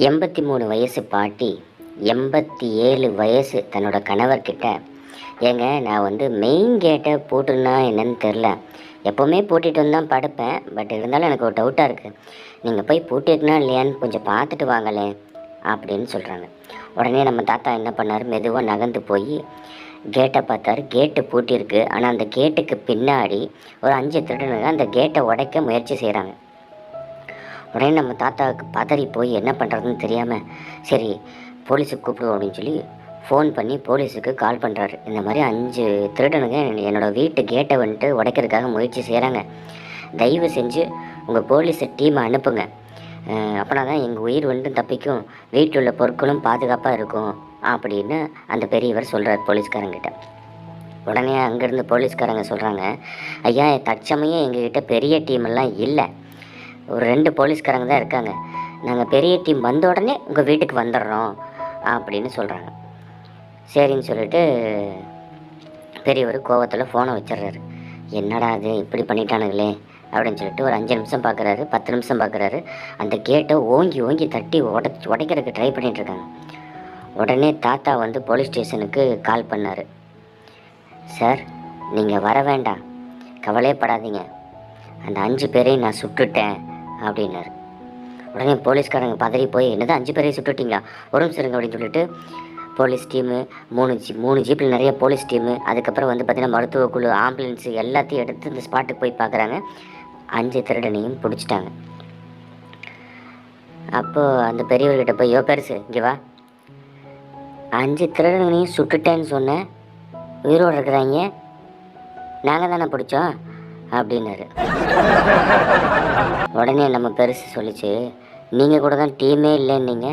83 வயசு பாட்டி 87 வயசு தன்னோட கணவர்கிட்ட, ஏங்க நான் வந்து மெயின் கேட்டை போட்டுருந்தா என்னன்னு தெரில, எப்போவுமே பூட்டிட்டு வந்து தான் படுப்பேன். பட் இருந்தாலும் எனக்கு ஒரு டவுட்டாக இருக்குது, நீங்கள் போய் பூட்டிருக்கனா இல்லையான்னு கொஞ்சம் பார்த்துட்டு வாங்களேன் அப்படின்னு சொல்கிறாங்க. உடனே நம்ம தாத்தா என்ன பண்ணார், மெதுவாக நகர்ந்து போய் கேட்டை பார்த்தாரு. கேட்டு பூட்டியிருக்கு. ஆனால் அந்த கேட்டுக்கு பின்னாடி ஒரு 5 திருடனுங்க அந்த கேட்டை உடைக்க முயற்சி செய்கிறாங்க. உடனே நம்ம தாத்தாவுக்கு பதறி போய் என்ன பண்ணுறதுன்னு தெரியாமல், சரி போலீஸுக்கு கூப்பிடுவோம் அப்படின்னு சொல்லி ஃபோன் பண்ணி போலீஸுக்கு கால் பண்ணுறாரு. இந்த மாதிரி 5 திருடனுங்க என்னோடய வீட்டு கேட்டை வந்துட்டு உடைக்கிறதுக்காக முயற்சி செய்கிறாங்க, தயவு செஞ்சு உங்கள் போலீஸை டீமை அனுப்புங்க, அப்படின்னா தான் எங்கள் உயிர் வந்துட்டு தப்பிக்கும், வீட்டில் உள்ள பொருட்களும் பாதுகாப்பாக இருக்கும் அப்படின்னு அந்த பெரியவர் சொல்கிறார் போலீஸ்காரங்கிட்ட. உடனே அங்கேருந்து போலீஸ்காரங்க சொல்கிறாங்க, ஐயா தற்சமயம் எங்ககிட்ட பெரிய டீமெல்லாம் இல்லை, ஒரு 2 போலீஸ்காரங்க தான் இருக்காங்க, நாங்கள் பெரிய டீம் வந்த உடனே உங்கள் வீட்டுக்கு வந்துடுறோம் அப்படின்னு சொல்கிறாங்க. சரின்னு சொல்லிட்டு பெரியவர் கோவத்தில் ஃபோனை வச்சிடுறாரு. என்னடா அது இப்படி பண்ணிட்டானுங்களே அப்படின்னு சொல்லிட்டு ஒரு 5 நிமிஷம் பார்க்குறாரு, 10 நிமிஷம் பார்க்குறாரு. அந்த கேட்டை ஓங்கி ஓங்கி தட்டி உடைக்கிறதுக்கு ட்ரை பண்ணிகிட்ருக்காங்க. உடனே தாத்தா வந்து போலீஸ் ஸ்டேஷனுக்கு கால் பண்ணார். சார் நீங்கள் வர வேண்டாம், கவலையப்படாதீங்க, அந்த 5 பேரையும் நான் சுட்டுட்டேன் அப்படின்னாரு. உடனே போலீஸ்காரங்க பதறி போய், என்னது 5 பேரையும் சுட்டுட்டிங்களா, ஒரு நிமிஷம் இருங்க அப்படின்னு சொல்லிட்டு போலீஸ் டீமு 3 ஜீப்பில் நிறைய போலீஸ் டீமு, அதுக்கப்புறம் வந்து பார்த்திங்கன்னா மருத்துவ குழு, ஆம்புலன்ஸு எல்லாத்தையும் எடுத்து இந்த ஸ்பாட்டுக்கு போய் பார்க்குறாங்க. 5 திருடனையும் பிடிச்சிட்டாங்க. அப்போது அந்த பெரியவர்கிட்ட போய், யோ பெருசு இங்கே வா, 5 திருடனையும் சுட்டுட்டேன்னு சொன்னேன், உயிரோடு இருக்கிறாங்க, நாங்கள் தானே பிடிச்சோம் அப்படின்னாரு. உடனே நம்ம பெருசு சொல்லிச்சு, நீங்கள் கூட தான் டீமே இல்லைன்னீங்க,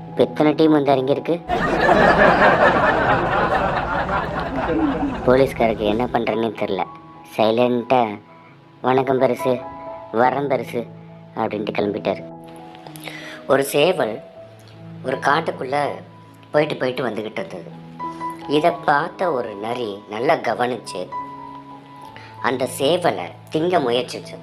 இப்போ எத்தனை டீம் வந்து இறங்கியிருக்கு. போலீஸ்காருக்கு என்ன பண்ணுறேன்னு தெரில, சைலண்ட்டாக வணக்கம் பெருசு, வரம் பெருசு அப்படின்ட்டு கிளம்பிட்டார். ஒரு சேவல் ஒரு காட்டுக்குள்ளே போயிட்டு வந்துக்கிட்டு இருந்தது. இதை பார்த்த ஒரு நரி நல்லா கவனித்து அந்த சேவலை திங்க முயற்சிச்சு.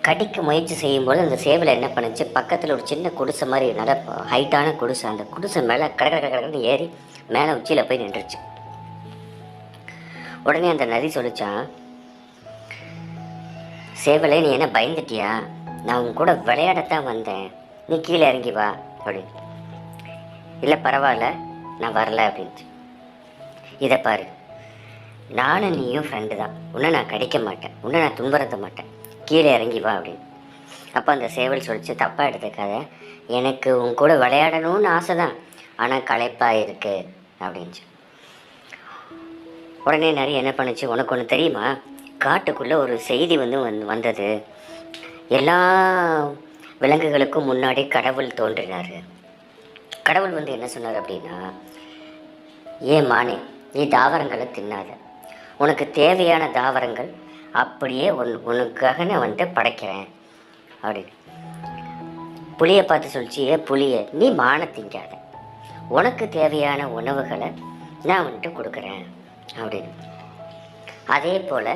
கடிக்க முயற்சி செய்யும்போது அந்த சேவலை என்ன பண்ணுச்சு, பக்கத்தில் ஒரு சின்ன குடிசை மாதிரி, நல்ல ஹைட்டான குடிசை, அந்த குடிசை மேலே கடற்கரை ஏறி மேலே உச்சியில் போய் நின்றுச்சு. உடனே அந்த நரி சொல்லிச்சான், சேவலை நீ என்ன பயந்துட்டியா, நான் உன் கூட விளையாடத்தான் வந்தேன், நீ கீழே இறங்கி வா அப்படின்னு. இல்லை பரவாயில்ல நான் வரல அப்படின்ச்சு. இதை பாரு, நானும் நீயும் ஃப்ரெண்டு தான், உன்னை நான் கடிக்க மாட்டேன், உன்னை நான் துன்புறுத்த மாட்டேன், கீழே இறங்கி வா அப்படின்னு. அப்போ அந்த சேவல் சொல்லிச்சு, தப்பாக எடுத்துக்காத, எனக்கு உன் கூட விளையாடணும்னு ஆசை தான், ஆனால் களைப்பாக இருக்கு அப்படின்ச்சு. உடனே நிறைய என்ன பண்ணுச்சு, உனக்கு ஒன்று தெரியுமா, காட்டுக்குள்ளே ஒரு செய்தி வந்தது, எல்லா விலங்குகளுக்கும் முன்னாடி கடவுள் தோன்றினார். கடவுள் வந்து என்ன சொன்னார் அப்படின்னா, ஏன் மானே நீ தாவரங்களை தின்னாத, உனக்கு தேவையான தாவரங்கள் அப்படியே உனக்காக நான் வந்துட்டு படைக்கிறேன் அப்படின்னு. புளியை பார்த்து சொல்லிச்சு, புளியை நீ மான திங்காத, உனக்கு தேவையான உணவுகளை நான் வந்துட்டு கொடுக்குறேன் அப்படின்னு. அதே போல்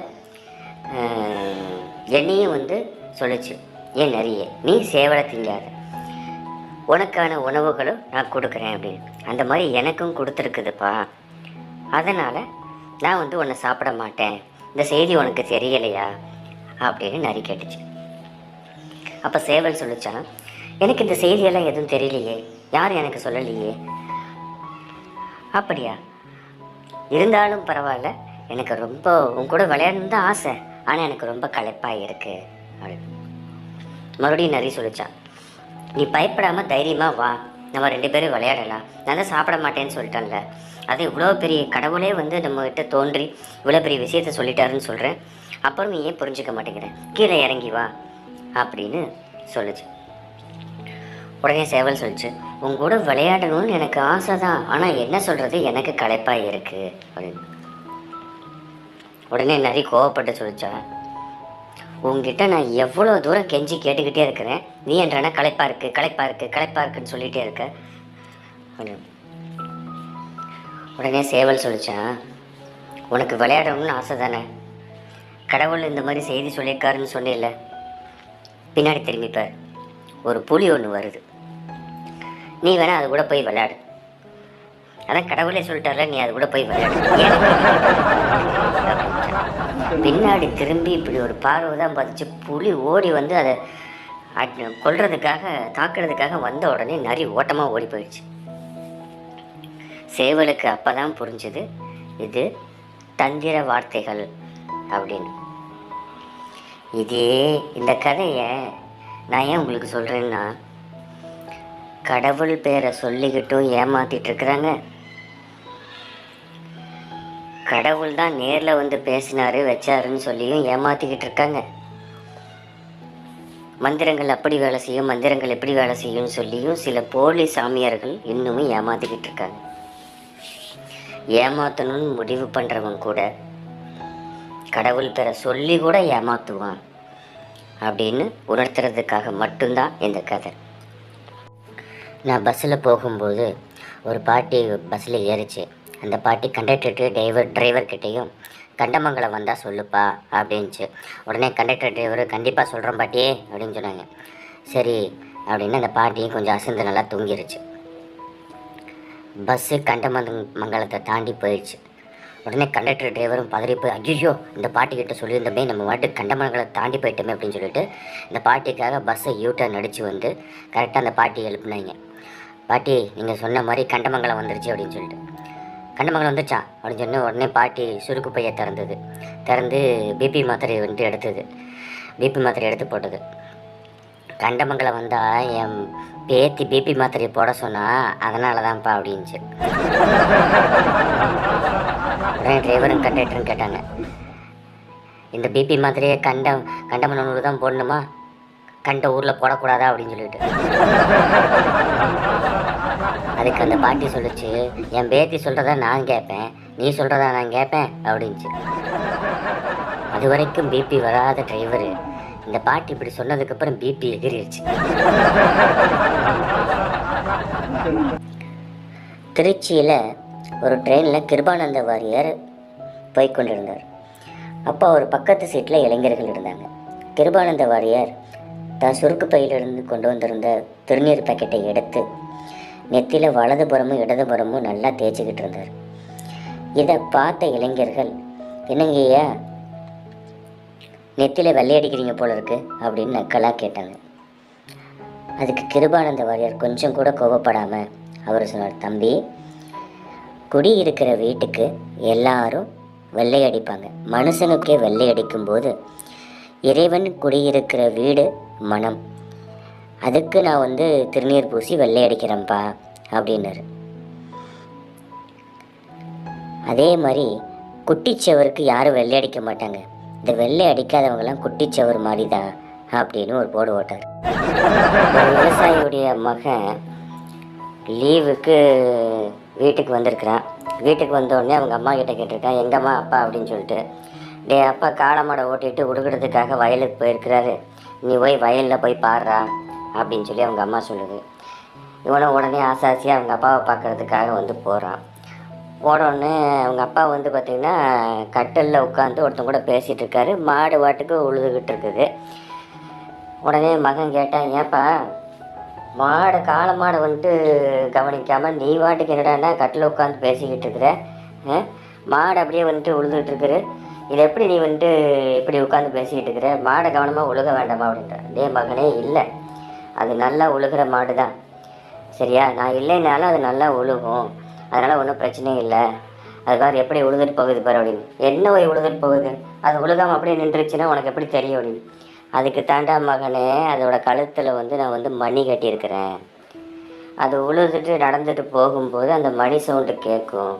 என்னையும் வந்து சொல்லிச்சு, ஏன் நிறைய நீ சேவலை திங்காத, உனக்கான உணவுகளும் நான் கொடுக்குறேன் அப்படின்னு. அந்த மாதிரி எனக்கும் கொடுத்துருக்குதுப்பா, அதனால் நான் வந்து உன்னை சாப்பிட மாட்டேன், இந்த செய்தி உனக்கு தெரியலையா அப்படின்னு நரி கேட்டுச்சு. அப்போ சேவல் சொல்லிச்சான், எனக்கு இந்த செய்தியெல்லாம் எதுவும் தெரியலையே, யாரும் எனக்கு சொல்லலையே. அப்படியா, இருந்தாலும் பரவாயில்ல, எனக்கு ரொம்ப உன் கூட விளையாடணும் தான் ஆசை, ஆனால் எனக்கு ரொம்ப களைப்பாக இருக்குது அப்படின்னு. மறுபடியும் நரி சொல்லிச்சான், நீ பயப்படாமல் தைரியமாக வா, நம்ம 2 பேரும் விளையாடலாம், நான் தான் சாப்பிட மாட்டேன்னு சொல்லிட்டேன்ல, அது இவ்வளோ பெரிய கடவுளே வந்து நம்மகிட்ட தோன்றி இவ்வளோ பெரிய விஷயத்த சொல்லிட்டாருன்னு சொல்கிறேன், அப்புறம் நீ ஏன் புரிஞ்சிக்க மாட்டேங்கிறேன், கீழே இறங்கி வா அப்படின்னு சொல்லிச்சு. உடனே சேவல் சொல்லிச்சு, உங்க கூட விளையாடணும்னு எனக்கு ஆசை தான், ஆனால் என்ன சொல்கிறது எனக்கு களைப்பாக இருக்குது அப்படின்னு. உடனே நரி கோவப்பட்டு சொல்லிச்சா, உங்ககிட்ட நான் எவ்வளோ தூரம் கெஞ்சி கேட்டுக்கிட்டே இருக்கிறேன், நீ என்றானா களைப்பாக இருக்குன்னு சொல்லிகிட்டே இருக்க அப்படின்னு. உடனே சேவல் சொல்லிச்சான், உனக்கு விளையாடணும்னு ஆசை தானே, கடவுள் இந்த மாதிரி செய்தி சொல்லியிருக்காருன்னு சொன்னேன்ல, பின்னாடி திரும்பிப்பார், ஒரு புலி ஒன்று வருது, நீ வேணா அது கூட போய் விளையாடு. அதான் கடவுளே சொல்லிட்டார்ல, நீ அது கூட போய் விளையாடு. பின்னாடி திரும்பி இப்படி ஒரு பார்வை தான் பார்த்துச்சு. புலி ஓடி வந்து அதை கொல்றதுக்காக தாக்குறதுக்காக வந்த உடனே நரி ஓட்டமாக ஓடி போயிடுச்சு. சேவலுக்கு அப்போ தான் புரிஞ்சுது இது தந்திர வார்த்தைகள் அப்படின்னு. இதே இந்த கதையை நான் ஏன் உங்களுக்கு சொல்கிறேன்னா, கடவுள் பேரை சொல்லிக்கிட்டும் ஏமாத்திட்டு இருக்கிறாங்க. கடவுள் தான் நேரில் வந்து பேசினாரு வச்சாருன்னு சொல்லியும் ஏமாத்திக்கிட்டு இருக்காங்க. மந்திரங்கள் அப்படி வேலை செய்யும், மந்திரங்கள் எப்படி வேலை செய்யும்னு சொல்லியும் சில போலி சாமியார்கள் இன்னமும் ஏமாத்திக்கிட்டு இருக்காங்க. ஏமாத்தணும்னு முடிவு பண்ணுறவன் கூட கடவுள் பேரை சொல்லி கூட ஏமாத்துவான் அப்படின்னு உணர்த்துறதுக்காக மட்டும்தான் இந்த கதை. நான் பஸ்ஸில் போகும்போது ஒரு பாட்டி பஸ்ஸில் ஏறிச்சு. அந்த பாட்டி கண்டக்டர்கிட்ட டிரைவர்கிட்டையும் கண்டமங்கலம் வந்தால் சொல்லுப்பா அப்படின்ச்சு. உடனே கண்டக்டர் டிரைவர் கண்டிப்பாக சொல்கிறோம் பாட்டி அப்படின்னு சொன்னாங்க. சரி அப்படின்னு அந்த பாட்டியும் கொஞ்சம் அசந்து நல்லா தூங்கிருச்சு. பஸ்ஸு கண்டமங்கலத்தை தாண்டி போயிடுச்சு. உடனே கண்டக்டர் டிரைவரும் பதறி போய் ஐயோ இந்த பாட்டிக்கிட்ட சொல்லியிருந்தமே, நம்ம வாட்டு கண்டமங்கலத்தை தாண்டி போயிட்டோமே அப்படின்னு சொல்லிட்டு இந்த பாட்டிக்காக பஸ்ஸை யூட்டர்ன் அடித்து வந்து கரெக்டாக அந்த பாட்டி எழுப்புனாங்க. பாட்டி நீங்கள் சொன்ன மாதிரி கண்டமங்கலம் வந்துருச்சு அப்படின்னு சொல்லிட்டு. கண்டமங்கலம் வந்துச்சா அப்படின்னு சொன்ன உடனே பாட்டி சுருக்கு பையை திறந்து பிபி மாத்திரை வந்துட்டு எடுத்தது. பிபி மாத்திரை எடுத்து போட்டது. கண்டமங்கலம் வந்தால் என் பேத்தி பிபி மாத்திரை போட சொன்னால் அதனால தான்ப்பா அப்படின்ச்சு. உடனே டிரைவரும் கண்டக்டரும் கேட்டாங்க, இந்த பிபி மாத்திரையை கண்டமங்கலம் தான் போடணுமா, கண்ட ஊரில் போடக்கூடாதா அப்படின்னு சொல்லிட்டு. அதுக்கு அந்த பாட்டி சொல்லிச்சு, என் பேத்தி சொல்கிறதா நான் கேட்பேன், நீ சொல்கிறதா நான் கேட்பேன் அப்படின்ச்சு. அது வரைக்கும் பிபி வராத டிரைவரு இந்த பாட்டி இப்படி சொன்னதுக்கப்புறம் பிபி எகிரிடுச்சு. திருச்சியில் ஒரு ட்ரெயினில் கிருபானந்த வாரியார் போய்கொண்டிருந்தார். அப்போ ஒரு பக்கத்து சீட்டில் இளைஞர்கள் இருந்தாங்க. கிருபானந்த வாரியார் தான் சுருக்கு பையிலிருந்து கொண்டு வந்திருந்த திருநீர் பாக்கெட்டை எடுத்து நெத்தியில் வலதுபுறமும் இடதுபுறமும் நல்லா தேய்ச்சிக்கிட்டு இருந்தார். இதை பார்த்த இளைஞர்கள், என்னங்கய்யா நெத்தியில் வெள்ளையடிக்கிறீங்க போல இருக்கு அப்படின்னு நக்கலாக கேட்டாங்க. அதுக்கு கிருபானந்த வாரியார் கொஞ்சம் கூட கோபப்படாமல் அவர் சொன்னார், தம்பி, குடி இருக்கிற வீட்டுக்கு எல்லாரும் வெள்ளை அடிப்பாங்க. மனுஷனுக்கே வெள்ளை அடிக்கும்போது இறைவன் குடியிருக்கிற வீடு மனம், அதுக்கு நான் திருநீர் பூசி வெள்ளை அடிக்கிறேன்ப்பா அப்படின்னாரு. அதே மாதிரி குட்டிச்சவருக்கு யாரும் வெள்ளை அடிக்க மாட்டாங்க, இந்த வெள்ளை அடிக்காதவங்கெல்லாம் குட்டிச்சவர் மாதிரி தான் அப்படின்னு ஒரு போர்டு ஓட்டார். ஒரு விவசாயியுடைய மகன் லீவுக்கு வீட்டுக்கு வந்திருக்கிறான். வீட்டுக்கு வந்தோடனே அவங்க அம்மா கிட்ட கேட்டிருக்கான், எங்கம்மா அப்பா அப்படின்னு சொல்லிட்டு. டே அப்பா காளை மாடை ஓட்டிகிட்டு உடுக்கிறதுக்காக வயலுக்கு போயிருக்கிறாரு, நீ போய் வயலில் போய் பாடுறா அப்படின்னு சொல்லி அவங்க அம்மா சொல்லுது. இவனை உடனே ஆசாசியாக அவங்க அப்பாவை பார்க்குறதுக்காக போகிறான். போனோடனே அவங்க அப்பா பார்த்திங்கன்னா கட்டிலில் உட்காந்து ஒருத்தன் கூட பேசிகிட்டு இருக்காரு. மாடு வாட்டுக்கு உழுதுகிட்டு இருக்குது. உடனே மகன் கேட்டான், ஏன்ப்பா காளை மாடை கவனிக்காமல் நீ வாட்டுக்கு என்னடான்னா கட்டில் உட்காந்து பேசிக்கிட்டு இருக்கிற, மாடு அப்படியே உழுதுகிட்டு இருக்குது, இதை எப்படி நீ இப்படி உட்காந்து பேசிக்கிட்டு இருக்கிற, மாடை கவனமாக உழுக வேண்டாமா அப்படின்ற. டே மகனே, இல்லை, அது நல்லா உழுகிற மாடு தான், சரியா, நான் இல்லைனாலும் அது நல்லா உழுகும், அதனால் ஒன்றும் பிரச்சனையும் இல்லை, அதுக்காக எப்படி உழுதுட்டு போகுது பாரு அப்படின்னு. என்ன போய் உழுதுட்டு போகுது, அது உழுகாமல் அப்படியே நின்றுச்சுன்னா உனக்கு எப்படி தெரியும் அப்படின்னு. அதுக்கு தாண்டா மகனே, அதோட கழுத்தில் நான் மணி கட்டியிருக்கிறேன், அது உழுதுட்டு நடந்துட்டு போகும்போது அந்த மணி சவுண்டு கேட்கும்,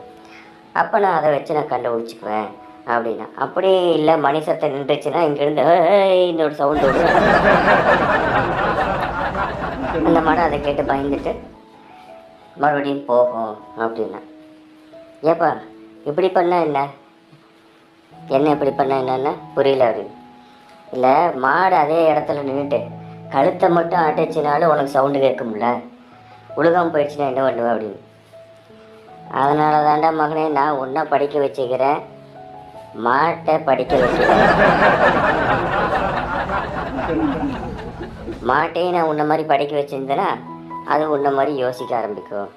அப்போ நான் அதை வச்சு நான் கண்டுபிடிச்சிக்குவேன் அப்படின்னா. அப்படி இல்லை மணி சத்தம் நின்றுச்சுன்னா இங்கேருந்து இந்த ஒரு சவுண்டு விடும். அந்த மாடை அதை கேட்டு பயந்துட்டு மறுபடியும் போகும் அப்படின்னா. ஏப்பா இப்படி பண்ணால் என்ன இப்படி பண்ணால் என்னென்ன புரியல அப்படின்னு. இல்லை, மாடு அதே இடத்துல நின்றுட்டு கழுத்தை மட்டும் அடைச்சினாலும் உனக்கு சவுண்டு கேட்கும்ல, உழுகாமல் போயிடுச்சுன்னா என்ன பண்ணுவேன் அப்படின்னு. அதனால தாண்டா மகனே நான் ஒன்றா படிக்க வச்சுக்கிறேன், மாட்டை படிக்க வைக்கிறேன். மாட்டையும் நான் உன்ன மாதிரி படிக்க வச்சிருந்தேன்னா அது உன்ன மாதிரி யோசிக்க ஆரம்பிக்கும்.